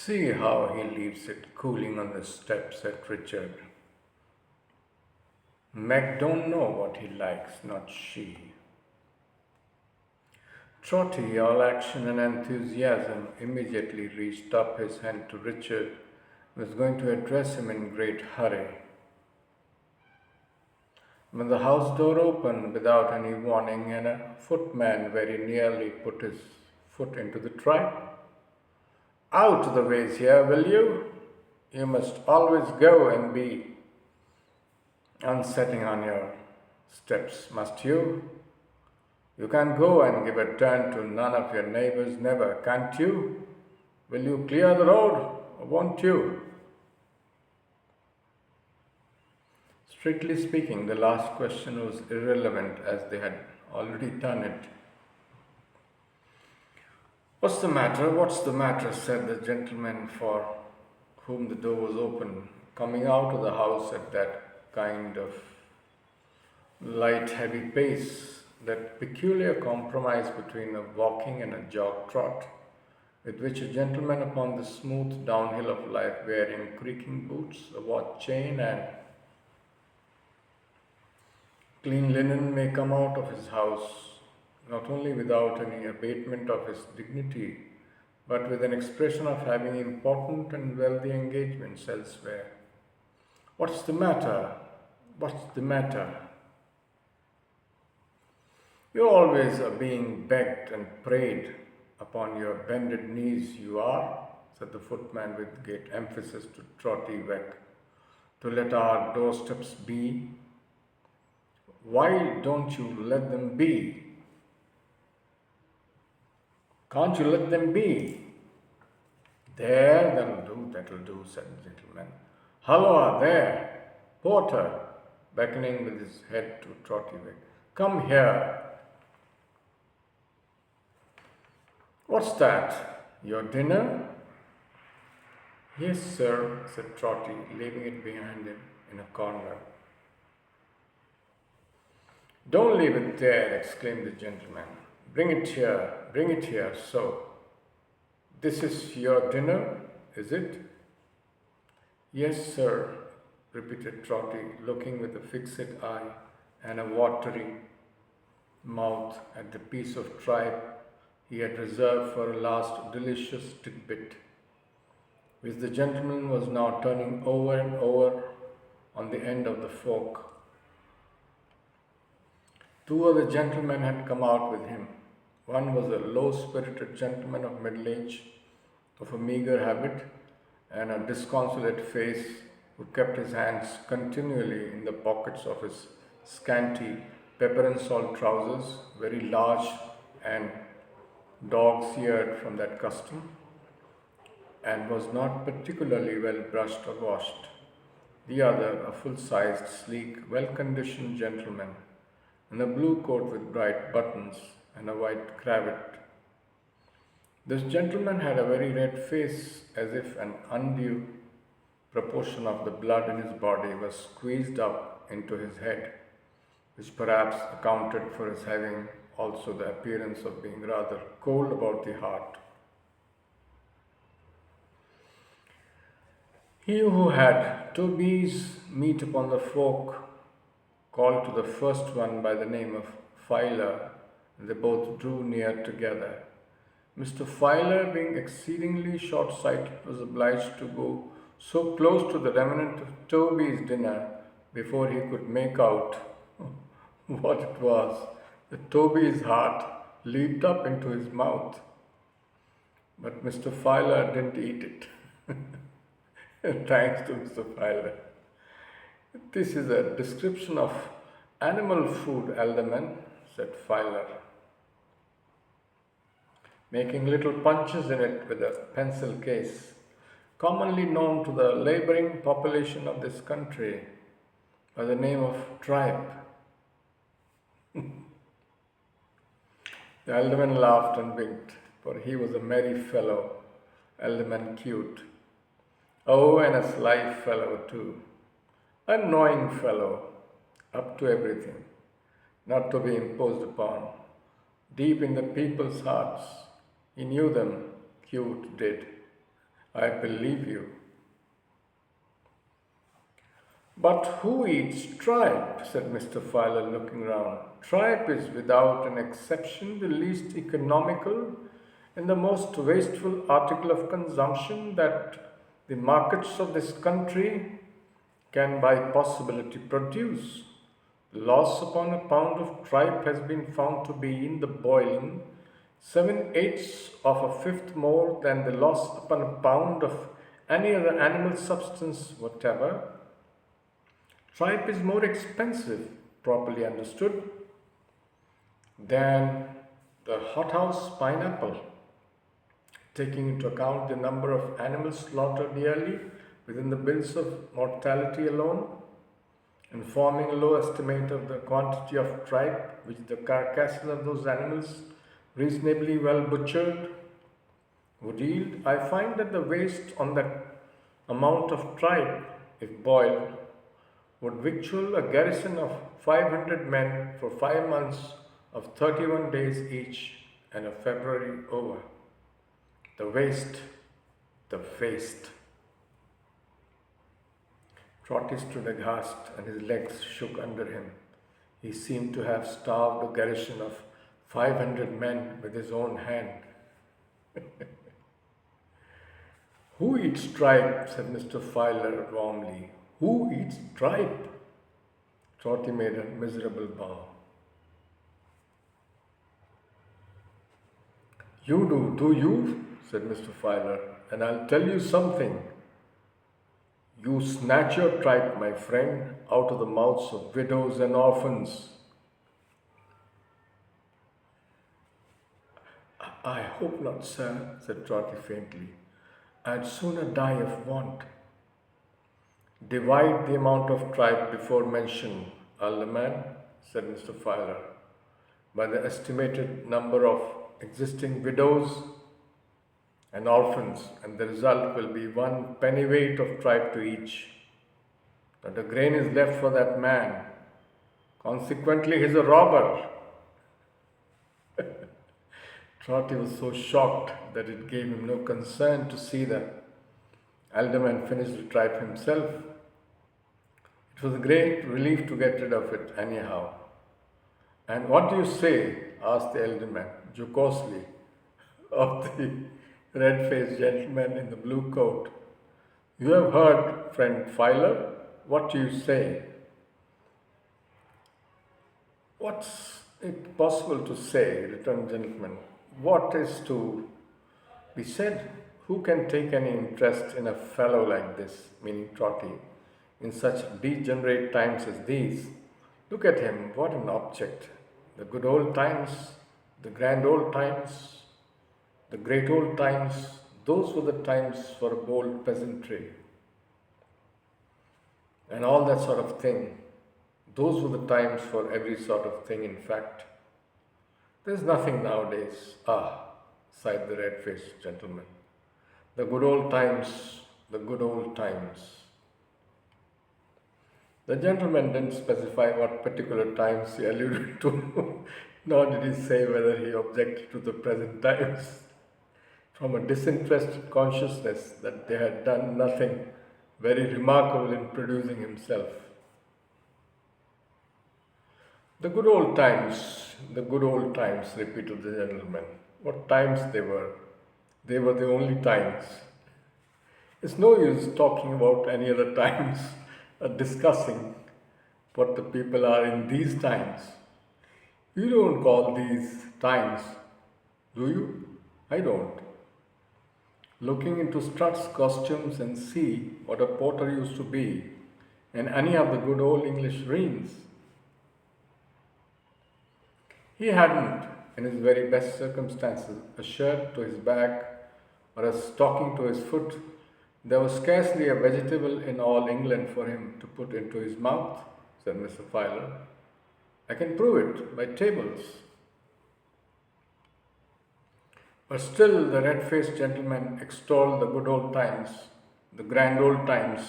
See how he leaves it cooling on the steps, said Richard. Meg don't know what he likes, not she. Trotty, all action and enthusiasm, immediately reached up his hand to Richard, and was going to address him in great hurry. When the house door opened without any warning, and a footman very nearly put his foot into the trap. Out of the ways here, will you? You must always go and be unsetting on your steps, must you? You can't go and give a turn to none of your neighbors, never, can't you? Will you clear the road, or won't you? Strictly speaking, the last question was irrelevant as they had already done it. What's the matter? What's the matter? Said the gentleman for whom the door was open, coming out of the house at that kind of light, heavy pace, that peculiar compromise between a walking and a jog trot, with which a gentleman upon the smooth downhill of life, wearing creaking boots, a watch chain, and clean linen, may come out of his house not only without any abatement of his dignity, but with an expression of having important and wealthy engagements elsewhere. What's the matter? What's the matter? You always are being begged and prayed upon your bended knees, you are, said the footman with great emphasis to Trotty Veck, to let our doorsteps be. Why don't you let them be? Can't you let them be? There, that'll do, said the gentleman. Halloa, there, porter, beckoning with his head to Trotty Veck. Come here. What's that? Your dinner? Yes, sir, said Trotty, leaving it behind him in a corner. Don't leave it there, exclaimed the gentleman. Bring it here, so. This is your dinner, is it? Yes, sir, repeated Trotty, looking with a fixed eye and a watery mouth at the piece of tripe he had reserved for a last delicious tidbit, which the gentleman was now turning over and over on the end of the fork. Two other gentlemen had come out with him. One was a low-spirited gentleman of middle age, of a meagre habit and a disconsolate face, who kept his hands continually in the pockets of his scanty pepper and salt trousers, very large and dog's-eared from that custom, and was not particularly well brushed or washed. The other, a full-sized, sleek, well-conditioned gentleman, in a blue coat with bright buttons and a white cravat. This gentleman had a very red face, as if an undue proportion of the blood in his body was squeezed up into his head, which perhaps accounted for his having also the appearance of being rather cold about the heart. He who had Toby's meat upon the fork called to the first one by the name of Filer, and they both drew near together. Mr. Filer, being exceedingly short-sighted, was obliged to go so close to the remnant of Toby's dinner before he could make out what it was that Toby's heart leaped up into his mouth. But Mr. Filer didn't eat it. Thanks to Mr. Filer. This is a description of animal food, Alderman, said Filer, making little punches in it with a pencil case, commonly known to the labouring population of this country by the name of tripe. The Alderman laughed and winked, for he was a merry fellow, Alderman Cute. Oh, and a sly fellow too. A knowing fellow, up to everything, not to be imposed upon. Deep in the people's hearts, he knew them, Cute did. I believe you. But who eats tripe? Said Mr. Filer, looking round. Tripe is without an exception the least economical and the most wasteful article of consumption that the markets of this country can by possibility produce. The loss upon a pound of tripe has been found to be in the boiling 7/8 of a fifth more than the loss upon a pound of any other animal substance whatever. Tripe is more expensive, properly understood, than the hothouse pineapple, taking into account the number of animals slaughtered yearly within the bills of mortality alone, and forming a low estimate of the quantity of tripe which the carcasses of those animals, reasonably well butchered, would yield. I find that the waste on that amount of tripe, if boiled, would victual a garrison of 500 men for 5 months of 31 days each, and a February over. The waste, the waste. Trotty stood aghast, and his legs shook under him. He seemed to have starved a garrison of 500 men with his own hand. Who eats tripe? Said Mr. Filer warmly. Who eats tripe? Trotty made a miserable bow. You do you? Said Mr. Filer, and I'll tell you something. You snatch your tripe, my friend, out of the mouths of widows and orphans. I hope not, sir, said Trotty faintly. I'd sooner die of want. Divide the amount of tripe before mentioned, alderman, said Mr. Filer, by the estimated number of existing widows and orphans, and the result will be 1 pennyweight of tripe to each. Not a grain is left for that man. Consequently, he is a robber. Trotty was so shocked that it gave him no concern to see the alderman finish the tripe himself. It was a great relief to get rid of it anyhow. And what do you say? Asked the alderman jocosely of the red-faced gentleman in the blue coat. You have heard, friend Filer. What do you say? What's it possible to say? Returned the gentleman. What is to be said? Who can take any interest in a fellow like this, meaning Trotty, in such degenerate times as these? Look at him, what an object. The good old times, the grand old times, the great old times, those were the times for a bold peasantry. And all that sort of thing. Those were the times for every sort of thing, in fact. There's nothing nowadays. Ah, sighed the red-faced gentleman. The good old times, the good old times. The gentleman didn't specify what particular times he alluded to, nor did he say whether he objected to the present times, from a disinterested consciousness that they had done nothing very remarkable in producing himself. The good old times, repeated the gentleman. What times they were? They were the only times. It's no use talking about any other times or discussing what the people are in these times. You don't call these times, do you? I don't. Looking into Strutt's costumes and see what a porter used to be in any of the good old English reigns. He hadn't, in his very best circumstances, a shirt to his back or a stocking to his foot. There was scarcely a vegetable in all England for him to put into his mouth, said Mr. Filer. I can prove it by tables. But still the red-faced gentleman extolled the good old times, the grand old times,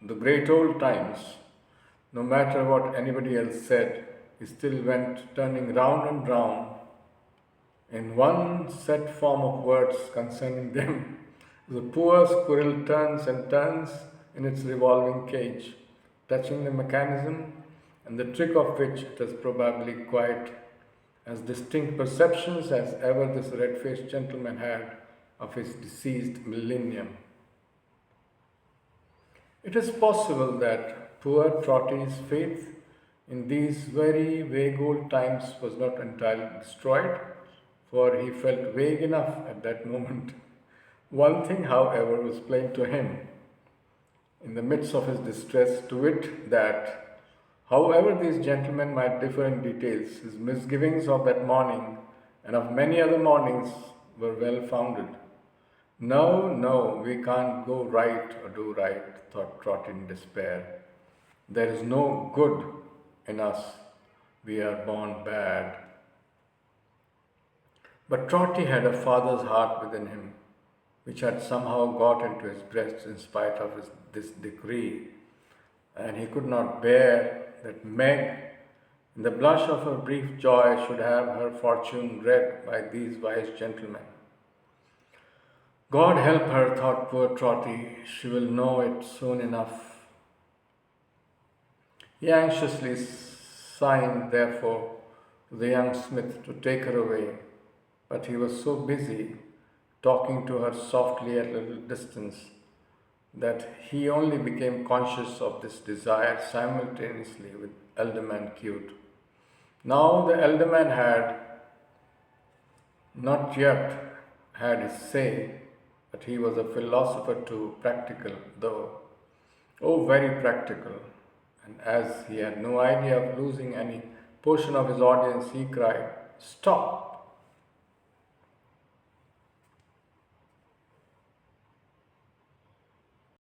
the great old times. No matter what anybody else said, he still went turning round and round in one set form of words concerning them The poor squirrel turns and turns in its revolving cage, touching the mechanism and the trick of which it has probably quite as distinct perceptions as ever this red-faced gentleman had of his deceased millennium. It is possible that poor Trotty's faith in these very vague old times was not entirely destroyed, for he felt vague enough at that moment. One thing, however, was plain to him in the midst of his distress, to wit, that however these gentlemen might differ in details, his misgivings of that morning and of many other mornings were well founded. No, no, we can't go right or do right, thought Trot in despair. There is no good in us. We are born bad. But Trotty had a father's heart within him, which had somehow got into his breast in spite of this decree, and he could not bear that Meg, in the blush of her brief joy, should have her fortune read by these wise gentlemen. God help her, thought poor Trotty, she will know it soon enough. He anxiously signed, therefore, to the young smith to take her away, but he was so busy talking to her softly at a little distance that he only became conscious of this desire simultaneously with Alderman Cute. Now the Alderman had not yet had his say, but he was a philosopher too, practical though, oh, very practical. And as he had no idea of losing any portion of his audience, he cried, "Stop!